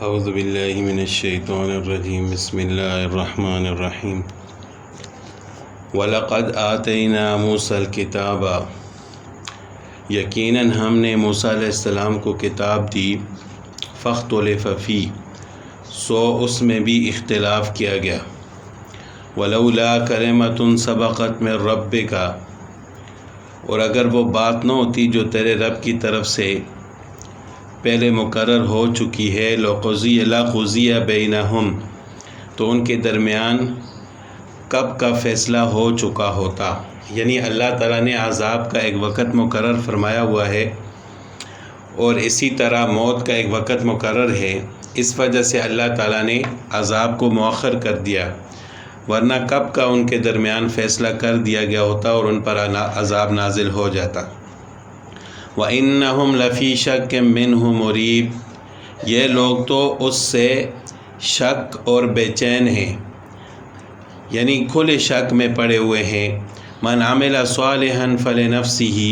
اعوذ باللہ من الشیطان الرجیم بسم اللہ الرحمن الرحیم وَلَقَدْ آتَيْنَا مُوسَى الْكِتَابَ یقیناً ہم نے موسیٰ علیہ السلام کو کتاب دی فَاخْتُلِفَ فِيهِ سو اس میں بھی اختلاف کیا گیا وَلَوْلَا كَلِمَةٌ سَبَقَتْ مِن رَبِّكَ اور اگر وہ بات نہ ہوتی جو تیرے رب کی طرف سے پہلے مقرر ہو چکی ہے لَقُضِيَ بَيْنَهُمْ تو ان کے درمیان کب کا فیصلہ ہو چکا ہوتا، یعنی اللہ تعالیٰ نے عذاب کا ایک وقت مقرر فرمایا ہوا ہے اور اسی طرح موت کا ایک وقت مقرر ہے، اس وجہ سے اللہ تعالیٰ نے عذاب کو مؤخر کر دیا، ورنہ کب کا ان کے درمیان فیصلہ کر دیا گیا ہوتا اور ان پر عذاب نازل ہو جاتا۔ وَإِنَّهُمْ لَفِي شَكٍّ مِّنْهُ مُرِيبٍ یہ لوگ تو اس سے شک اور بے چین ہیں، یعنی کھلے شک میں پڑے ہوئے ہیں۔ من عمل صالحا فلنفسه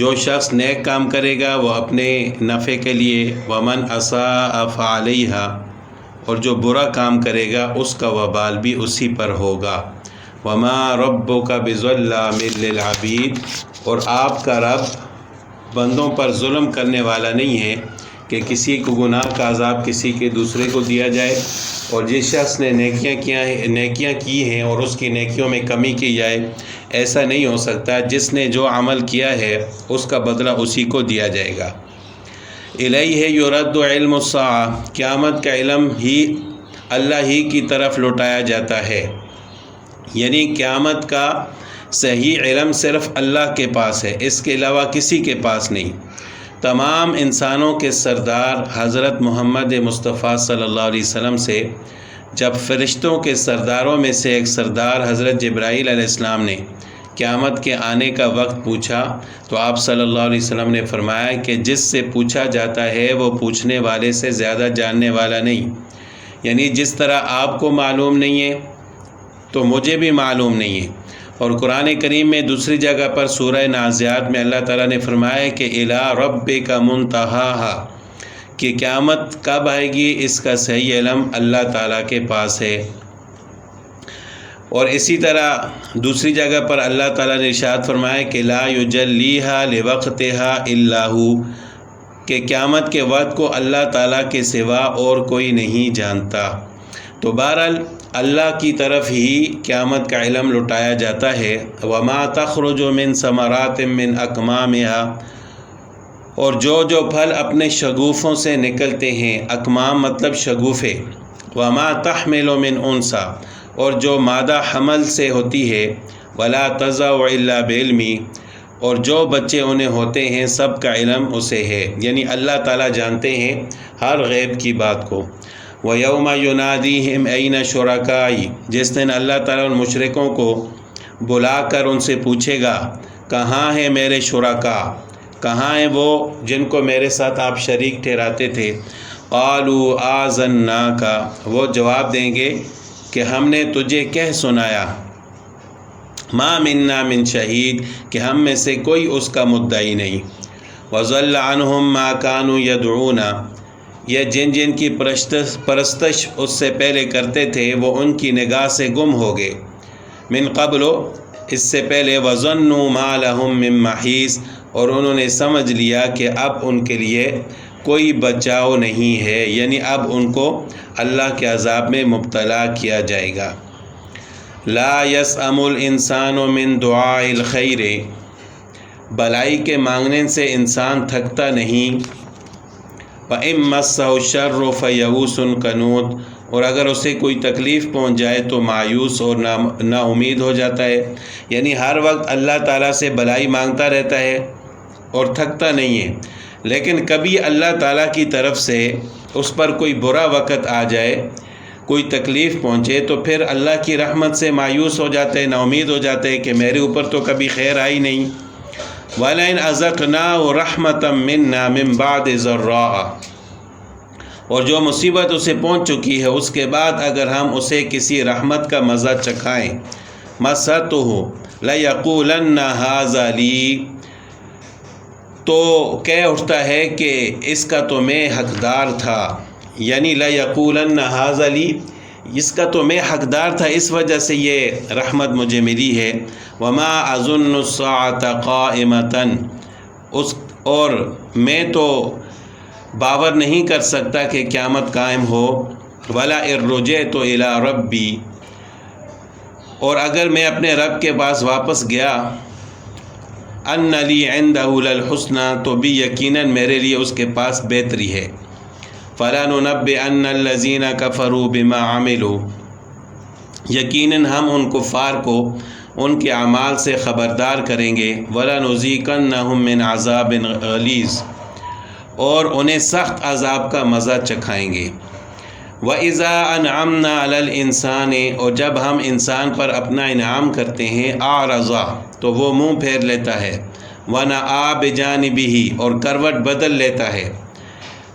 جو شخص نیک کام کرے گا وہ اپنے نفع کے لیے، ومن اساء فعلیہا اور جو برا کام کرے گا اس کا وبال بھی اسی پر ہوگا۔ وما ربک بظلام للعبید اور آپ کا رب بندوں پر ظلم کرنے والا نہیں ہے کہ کسی کو گناہ کا عذاب کسی کے دوسرے کو دیا جائے، اور جس شخص نے نیکیاں کی ہیں اور اس کی نیکیوں میں کمی کی جائے، ایسا نہیں ہو سکتا۔ جس نے جو عمل کیا ہے اس کا بدلہ اسی کو دیا جائے گا۔ الیہ یرد علم الساعہ قیامت کا علم ہی اللہ ہی کی طرف لوٹایا جاتا ہے، یعنی قیامت کا صحیح علم صرف اللہ کے پاس ہے، اس کے علاوہ کسی کے پاس نہیں۔ تمام انسانوں کے سردار حضرت محمد مصطفیٰ صلی اللہ علیہ وسلم سے جب فرشتوں کے سرداروں میں سے ایک سردار حضرت جبرائیل علیہ السلام نے قیامت کے آنے کا وقت پوچھا تو آپ صلی اللہ علیہ وسلم نے فرمایا کہ جس سے پوچھا جاتا ہے وہ پوچھنے والے سے زیادہ جاننے والا نہیں، یعنی جس طرح آپ کو معلوم نہیں ہے تو مجھے بھی معلوم نہیں ہے۔ اور قرآن کریم میں دوسری جگہ پر سورہ نازعات میں اللہ تعالیٰ نے فرمایا کہ الی ربک منتہاہا کہ قیامت کب آئے گی اس کا صحیح علم اللہ تعالیٰ کے پاس ہے۔ اور اسی طرح دوسری جگہ پر اللہ تعالیٰ نے ارشاد فرمایا کہ لا یجلیہا لوقتہا الا ہو کہ قیامت کے وقت کو اللہ تعالیٰ کے سوا اور کوئی نہیں جانتا۔ تو بہرحال اللہ کی طرف ہی قیامت کا علم لٹایا جاتا ہے۔ وما تخرج من ثمرات من اکمامہا اور جو پھل اپنے شگوفوں سے نکلتے ہیں، اکمام مطلب شگوفے، وما تحمل من انثی اور جو مادہ حمل سے ہوتی ہے، ولا تضع الا بعلمی اور جو بچے انہیں ہوتے ہیں سب کا علم اسے ہے، یعنی اللہ تعالیٰ جانتے ہیں ہر غیب کی بات کو۔ وَيَوْمَ يُنَادِيهِمْ أَيْنَ شُرَكَائِي جس دن اللہ تعالیٰ ان مشرکوں کو بلا کر ان سے پوچھے گا کہاں ہیں میرے شرکا، کہاں ہیں وہ جن کو میرے ساتھ آپ شریک ٹھہراتے تھے۔ قَالُوا آذَنَّاكَ وہ جواب دیں گے کہ ہم نے تجھے کہہ سنایا، مَا مِنَّا مِن شہید کہ ہم میں سے کوئی اس کا مدعی نہیں۔ وَضَلَّ عَنْهُمْ مَا كَانُوا يَدْعُونَ یہ جن کی پرستش اس سے پہلے کرتے تھے وہ ان کی نگاہ سے گم ہو گئے، من قبل اس سے پہلے، وَظَنُّوا مَا لَهُم مِّن مَّحِيصٍ اور انہوں نے سمجھ لیا کہ اب ان کے لیے کوئی بچاؤ نہیں ہے، یعنی اب ان کو اللہ کے عذاب میں مبتلا کیا جائے گا۔ لا يسأم الانسان من دعاء الخیر بھلائی کے مانگنے سے انسان تھکتا نہیں۔ وَإِن مَّسَّهُ الشَّرُّ فَيَئُوسٌ قَنُوطٌ اور اگر اسے کوئی تکلیف پہنچ جائے تو مایوس اور نا امید ہو جاتا ہے، یعنی ہر وقت اللہ تعالیٰ سے بھلائی مانگتا رہتا ہے اور تھکتا نہیں ہے، لیکن کبھی اللہ تعالیٰ کی طرف سے اس پر کوئی برا وقت آ جائے، کوئی تکلیف پہنچے تو پھر اللہ کی رحمت سے مایوس ہو جاتے ہیں، نا امید ہو جاتے ہیں کہ میرے اوپر تو کبھی خیر آئی نہیں۔ وَلَئِنْ أَذَقْنَاهُ رَحْمَةً مِنَّا مِن بَعْدِ ضَرَّاءَ اور جو مصیبت اسے پہنچ چکی ہے اس کے بعد اگر ہم اسے کسی رحمت کا مزہ چکھائیں، مَسَّتْهُ لَيَقُولَنَّ هَٰذَا لِي تو کہہ اٹھتا ہے کہ اس کا تو میں حقدار تھا، یعنی لَیَقُولَنَّ هَذَا لِی، اس کا تو میں حقدار تھا، اس وجہ سے یہ رحمت مجھے ملی ہے۔ وَمَا أَظُنُّ السَّاعَةَ قَائِمَةً، اور میں تو باور نہیں کر سکتا کہ قیامت قائم ہو۔ وَلَئِن رُجِعْتُ إِلَىٰ رَبِّی، اور اگر میں اپنے رب کے پاس واپس گیا، أَنَّ لِی عِندَهُ لَلْحُسْنَىٰ، تو بھی یقیناً میرے لیے اس کے پاس بہتری ہے۔ فَلَنُنَبِّئَنَّ الَّذِينَ كَفَرُوا بِمَا عَمِلُوا، یقیناً ہم ان کفار کو ان کے اعمال سے خبردار کریں گے۔ وَلَنُذِيقَنَّهُم مِّنْ عَذَابٍ غَلِيظٍ، اور انہیں سخت عذاب کا مزہ چکھائیں گے۔ وَإِذَا أَنْعَمْنَا عَلَى الْإِنسَانِ، اور جب ہم انسان پر اپنا انعام کرتے ہیں، أَعْرَضَ، تو وہ منہ پھیر لیتا ہے۔ وَنَأَىٰ بِجَانِبِهِ، اور کروٹ بدل لیتا ہے۔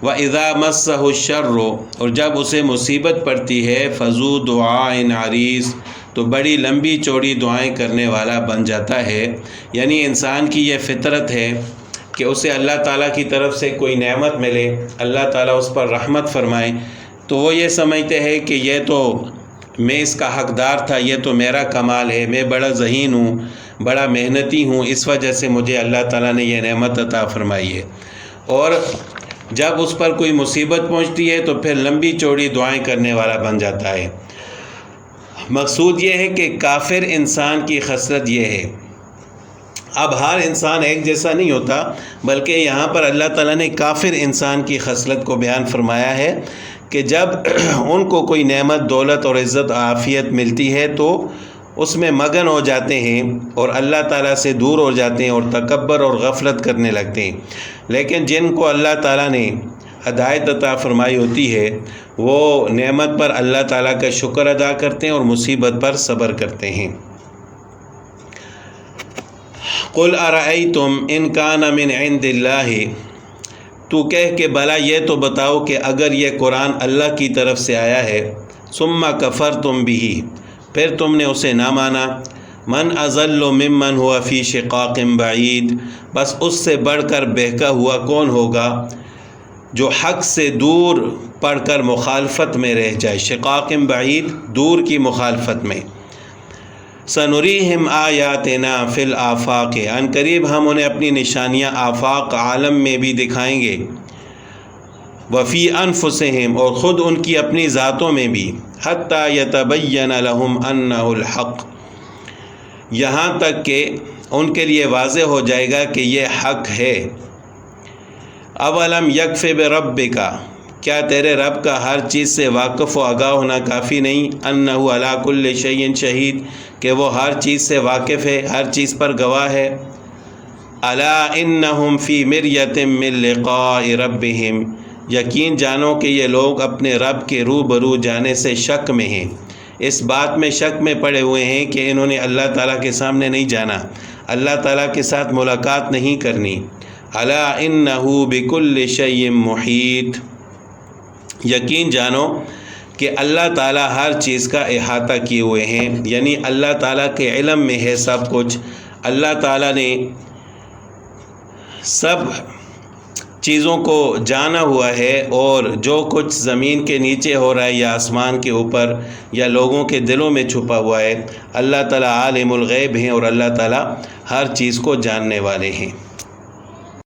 وَإِذَا مَسَّهُ الشَّرُّ، اور جب اسے مصیبت پڑتی ہے، فَذُو دُعَاءٍ عَرِيضٍ، تو بڑی لمبی چوڑی دعائیں کرنے والا بن جاتا ہے۔ یعنی انسان کی یہ فطرت ہے کہ اسے اللہ تعالیٰ کی طرف سے کوئی نعمت ملے، اللہ تعالیٰ اس پر رحمت فرمائے، تو وہ یہ سمجھتے ہیں کہ یہ تو میں اس کا حقدار تھا، یہ تو میرا کمال ہے، میں بڑا ذہین ہوں، بڑا محنتی ہوں، اس وجہ سے مجھے اللہ تعالیٰ نے یہ نعمت عطا فرمائی ہے۔ اور جب اس پر کوئی مصیبت پہنچتی ہے تو پھر لمبی چوڑی دعائیں کرنے والا بن جاتا ہے۔ مقصود یہ ہے کہ کافر انسان کی خصلت یہ ہے۔ اب ہر انسان ایک جیسا نہیں ہوتا، بلکہ یہاں پر اللہ تعالیٰ نے کافر انسان کی خصلت کو بیان فرمایا ہے کہ جب ان کو کوئی نعمت، دولت اور عزت عافیت ملتی ہے تو اس میں مگن ہو جاتے ہیں اور اللہ تعالیٰ سے دور ہو جاتے ہیں اور تکبر اور غفلت کرنے لگتے ہیں۔ لیکن جن کو اللہ تعالیٰ نے ہدایت عطا فرمائی ہوتی ہے، وہ نعمت پر اللہ تعالیٰ کا شکر ادا کرتے ہیں اور مصیبت پر صبر کرتے ہیں۔ قُلْ أَرَأَيْتُمْ إِنْ كَانَ مِنْ عِنْدِ اللَّهِ، تو کہہ کہ بھلا یہ تو بتاؤ کہ اگر یہ قرآن اللہ کی طرف سے آیا ہے، ثُمَّ كَفَرْتُمْ بِهِ، پھر تم نے اسے نہ مانا، مَنْ أَضَلُّ مِمَّنْ هُوَ فِي شِقَاقٍ بَعِيدٍ، بس اس سے بڑھ کر بہکا ہوا کون ہوگا جو حق سے دور پڑھ کر مخالفت میں رہ جائے۔ شقاق بعید، دور کی مخالفت میں۔ سنریہم آیاتنا فی الآفاق، ان قریب ہم انہیں اپنی نشانیاں آفاق عالم میں بھی دکھائیں گے، وفی انفسہم، اور خود ان کی اپنی ذاتوں میں بھی، حتی یتبین لہم انہ الحق، یہاں تک کہ ان کے لیے واضح ہو جائے گا کہ یہ حق ہے۔ اولم یکف بربک، کیا تیرے رب کا ہر چیز سے واقف و آگاہ ہونا کافی نہیں؟ انہ علی کل شیء شہید، کہ وہ ہر چیز سے واقف ہے، ہر چیز پر گواہ ہے۔ الا انہم فی مریۃ من لقاء ربہم، یقین جانو کہ یہ لوگ اپنے رب کے روبرو جانے سے شک میں ہیں، اس بات میں شک میں پڑے ہوئے ہیں کہ انہوں نے اللہ تعالیٰ کے سامنے نہیں جانا، اللہ تعالیٰ کے ساتھ ملاقات نہیں کرنی۔ الا انہ بکل شیء محیط، یقین جانو کہ اللہ تعالیٰ ہر چیز کا احاطہ کیے ہوئے ہیں، یعنی اللہ تعالیٰ کے علم میں ہے سب کچھ، اللہ تعالیٰ نے سب چیزوں کو جانا ہوا ہے، اور جو کچھ زمین کے نیچے ہو رہا ہے یا آسمان کے اوپر یا لوگوں کے دلوں میں چھپا ہوا ہے، اللہ تعالیٰ عالم الغیب ہیں اور اللہ تعالیٰ ہر چیز کو جاننے والے ہیں۔